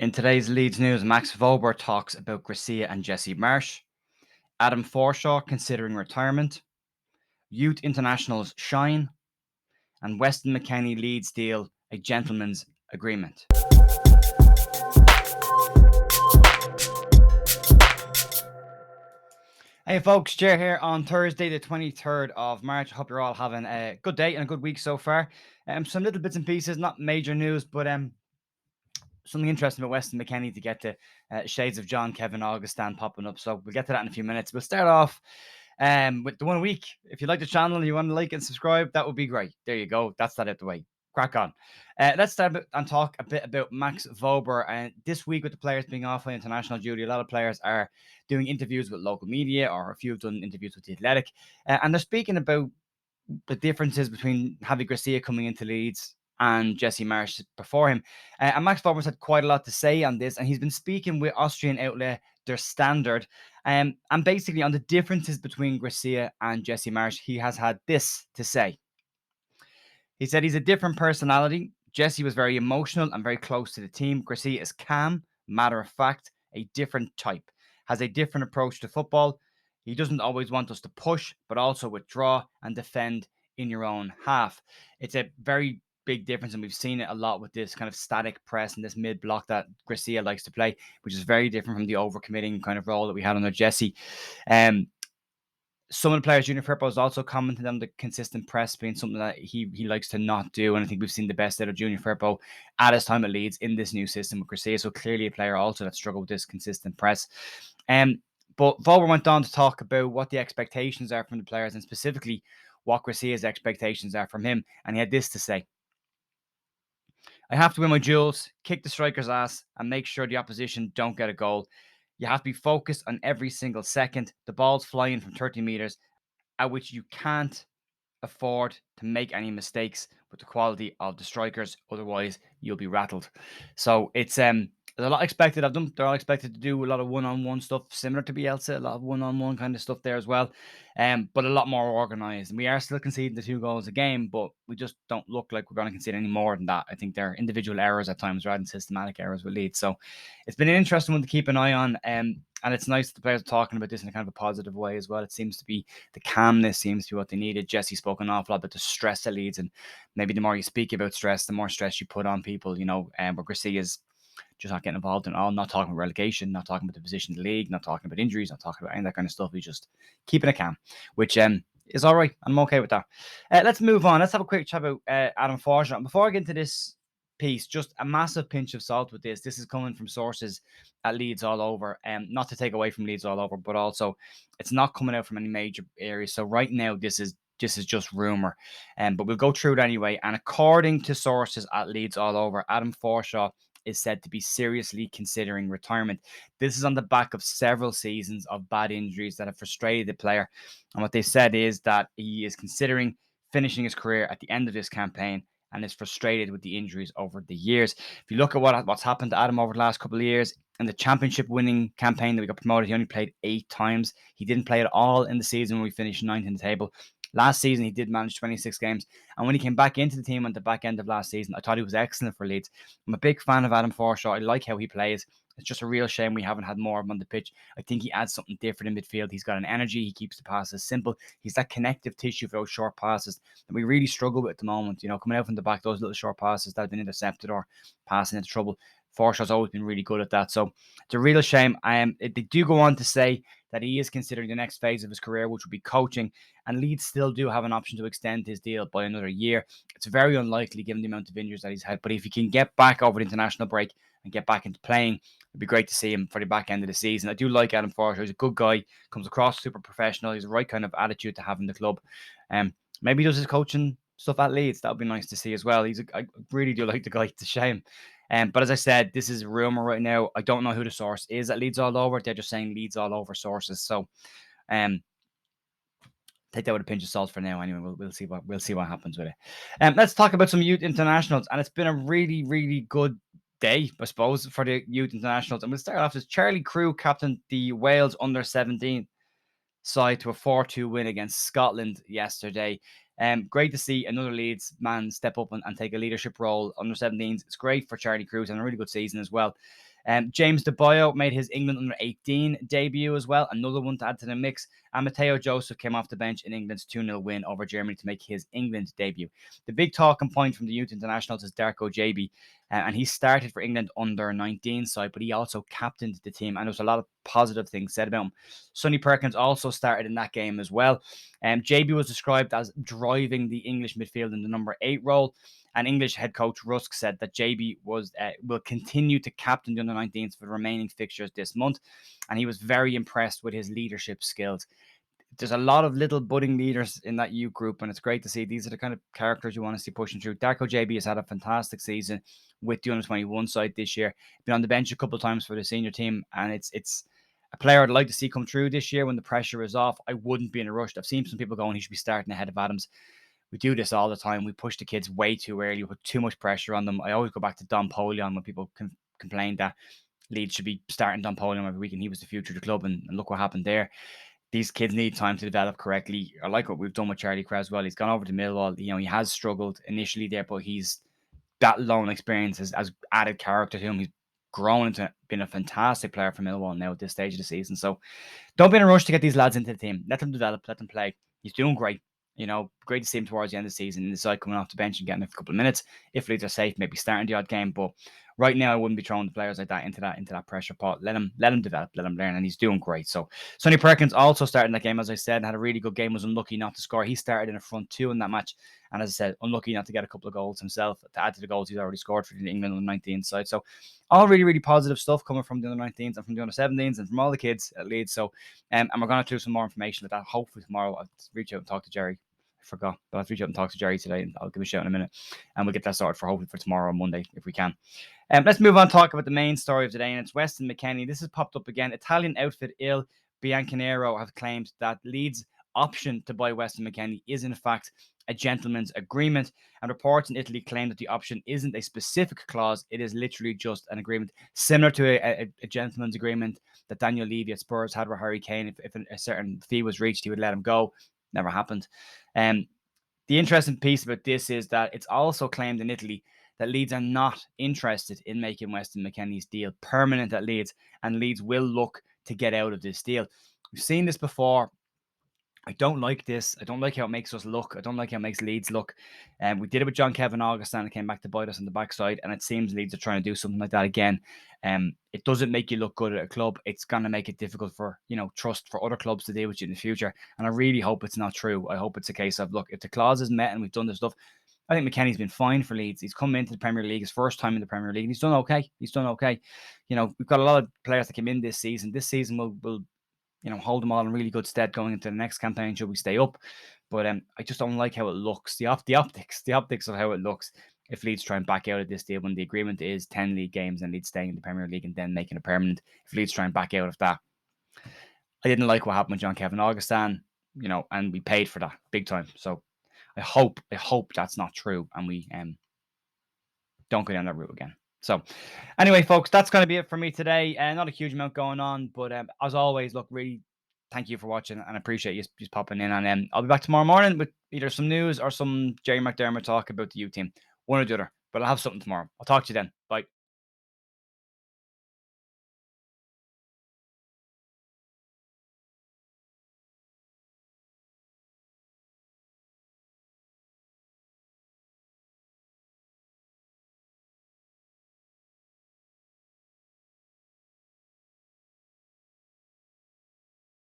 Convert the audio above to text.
In today's Leeds news, Max Wober talks about Gracia and Jesse Marsch. Adam Forshaw considering retirement. Youth internationals shine. And Weston Mckennie Leeds deal a gentleman's agreement. Hey folks, Jer here on Thursday, the 23rd of March. I hope you're all having a good day and a good week so far. Some little bits and pieces, not major news, but something interesting about Weston Mckennie to get to shades of John Kevin Augustin popping up. So we'll get to that in a few minutes. We'll start off with the 1 week. If you like the channel and you want to like and subscribe, that would be great. There you go. That's that out the way. Crack on. Let's start and talk a bit about Max Wober. And this week, with the players being off on international duty, a lot of players are doing interviews with local media, or a few have done interviews with the Athletic, and they're speaking about the differences between Javi Gracia coming into Leeds and Jesse Marsch before him. And Max Wober's had quite a lot to say on this, and he's been speaking with Austrian outlet Der Standard. And basically on the differences between Gracia and Jesse Marsch, he has had this to say. He said he's a different personality. Jesse was very emotional and very close to the team. Gracia is calm, matter of fact, a different type, has a different approach to football. He doesn't always want us to push, but also withdraw and defend in your own half. It's a very big difference, and we've seen it a lot with this kind of static press and this mid block that Gracia likes to play, which is very different from the overcommitting kind of role that we had under Jesse. Some of the players, Junior Firpo has also commented on the consistent press being something that he likes to not do. And I think we've seen the best out of Junior Firpo at his time at Leeds in this new system with Gracia. So clearly a player also that struggled with this consistent press. But Wober went on to talk about what the expectations are from the players, and specifically what Gracia's expectations are from him. And he had this to say. I have to win my duels, kick the striker's ass, and make sure the opposition don't get a goal. You have to be focused on every single second. The ball's flying from 30 meters, at which you can't afford to make any mistakes with the quality of the strikers. Otherwise, you'll be rattled. So it's there's a lot expected of them. They're all expected to do a lot of one-on-one stuff, similar to Bielsa, a lot of one-on-one kind of stuff there as well. But a lot more organized. And we are still conceding the 2 goals a game, but we just don't look like we're going to concede any more than that. I think they're individual errors at times rather than systematic errors with Leeds. So it's been an interesting one to keep an eye on. And it's nice that the players are talking about this in a kind of a positive way as well. It seems to be the calmness seems to be what they needed. Jesse spoke an awful lot about the stress that leads, and maybe the more you speak about stress, the more stress you put on people, but Gracia is just not getting involved in all, not talking about relegation, not talking about the position in the league, not talking about injuries, not talking about any of that kind of stuff. He's just keeping it calm, which is all right. I'm okay with that. Let's move on. Let's have a quick chat about Adam Forshaw. Before I get into this piece, just a massive pinch of salt with this. This is coming from sources at Leeds all over, not to take away from Leeds all over, but also it's not coming out from any major areas. So right now, this is just rumor, but we'll go through it anyway. And according to sources at Leeds all over, Adam Forshaw is said to be seriously considering retirement. This is on the back of several seasons of bad injuries that have frustrated the player. And what they said is that he is considering finishing his career at the end of this campaign and is frustrated with the injuries over the years. If you look at what's happened to Adam over the last couple of years, in the championship winning campaign that we got promoted, he only played 8 times. He didn't play at all in the season when we finished 9th in the table. Last season, he did manage 26 games. And when he came back into the team at the back end of last season, I thought he was excellent for Leeds. I'm a big fan of Adam Forshaw. I like how he plays. It's just a real shame we haven't had more of him on the pitch. I think he adds something different in midfield. He's got an energy. He keeps the passes simple. He's that connective tissue for those short passes that we really struggle with at the moment. Coming out from the back, those little short passes that have been intercepted or passing into trouble. Forshaw's always been really good at that. So it's a real shame. They do go on to say that he is considering the next phase of his career, which would be coaching. And Leeds still do have an option to extend his deal by another year. It's very unlikely given the amount of injuries that he's had. But if he can get back over the international break and get back into playing, it'd be great to see him for the back end of the season. I do like Adam Forshaw. He's a good guy, comes across super professional. He's the right kind of attitude to have in the club. Maybe he does his coaching stuff at Leeds. That would be nice to see as well. I really do like the guy. It's a shame. But as I said, this is rumor right now. I don't know who the source is at Leeds all over. They're just saying Leeds all over sources. So, take that with a pinch of salt for now. Anyway, we'll see what happens with it. Let's talk about some youth internationals, and it's been a really, really good day, I suppose, for the youth internationals. And we'll start off as Charlie Crew captained the Wales under-17 side to a 4-2 win against Scotland yesterday. Great to see another Leeds man step up and take a leadership role under 17s. It's great for Charlie Cruz and a really good season as well. James De Boyo made his England under 18 debut as well, another one to add to the mix. And Mateo Joseph came off the bench in England's 2-0 win over Germany to make his England debut. The big talking point from the youth internationals is Darko Gyabi, and he started for England under 19 side, but he also captained the team, and there was a lot of positive things said about him. Sonny Perkins also started in that game as well. JB was described as driving the English midfield in the number 8 role. And English head coach Rusk said that JB will continue to captain the under-19s for the remaining fixtures this month. And he was very impressed with his leadership skills. There's a lot of little budding leaders in that youth group, and it's great to see. These are the kind of characters you want to see pushing through. Darko JB has had a fantastic season with the under-21 side this year. Been on the bench a couple of times for the senior team, and it's a player I'd like to see come through this year when the pressure is off. I wouldn't be in a rush. I've seen some people going, he should be starting ahead of Adams. We do this all the time. We push the kids way too early. We put too much pressure on them. I always go back to Don Polion when people complain that Leeds should be starting Don Polion every week and he was the future of the club. And look what happened there. These kids need time to develop correctly. I like what we've done with Charlie Cresswell. He's gone over to Millwall. He has struggled initially there, but that loan experience has added character to him. He's grown into being a fantastic player for Millwall now at this stage of the season. So don't be in a rush to get these lads into the team. Let them develop. Let them play. He's doing great. Great to see him towards the end of the season. The side coming off the bench and getting a couple of minutes. If Leeds are safe, maybe starting the odd game. But right now, I wouldn't be throwing the players like that into that pressure pot. Let him develop, let him learn, and he's doing great. So Sonny Perkins also started in that game, as I said, had a really good game. Was unlucky not to score. He started in a front two in that match, and as I said, unlucky not to get a couple of goals himself to add to the goals he's already scored for the England under 19 side. So all really, really positive stuff coming from the under 19s and from the under 17s and from all the kids at Leeds. So and we're going to do some more information with that. Hopefully tomorrow I'll reach out and talk to Jerry. I forgot, but I'll reach out and talk to Jerry today, and I'll give a shout in a minute, and we'll get that sorted for hopefully for tomorrow or Monday if we can. Let's move on and talk about the main story of today, and it's Weston McKennie. This has popped up again. Italian outfit Il Bianconero have claimed that Leeds' option to buy Weston McKennie is in fact a gentleman's agreement, and reports in Italy claim that the option isn't a specific clause. It is literally just an agreement similar to a gentleman's agreement that Daniel Levy at Spurs had with Harry Kane. If a certain fee was reached, he would let him go. Never happened. The interesting piece about this is that it's also claimed in Italy that Leeds are not interested in making Weston McKennie's deal permanent at Leeds, and Leeds will look to get out of this deal. We've seen this before. I don't like this. I don't like how it makes us look. I don't like how it makes Leeds look. We did it with John Kevin Augustin and it came back to bite us on the backside, and it seems Leeds are trying to do something like that again. It doesn't make you look good at a club. It's going to make it difficult for, trust for other clubs to deal with you in the future. And I really hope it's not true. I hope it's a case of, look, if the clause is met and we've done this stuff, I think McKennie's been fine for Leeds. He's come into the Premier League, his first time in the Premier League, and he's done okay. We've got a lot of players that came in this season. This season will hold them all in really good stead going into the next campaign should we stay up. But I just don't like how it looks. The optics of how it looks if Leeds try and back out of this deal when the agreement is 10 league games and Leeds staying in the Premier League and then making it permanent. If Leeds try and back out of that, I didn't like what happened with John Kevin Augustin, and we paid for that big time. So I hope that's not true and we don't go down that route again. So anyway, folks, that's going to be it for me today. Not a huge amount going on, but as always, look, really thank you for watching and I appreciate you just popping in. And I'll be back tomorrow morning with either some news or some Jerry McDermott talk about the youth team, one or the other. But I'll have something tomorrow. I'll talk to you then. Bye.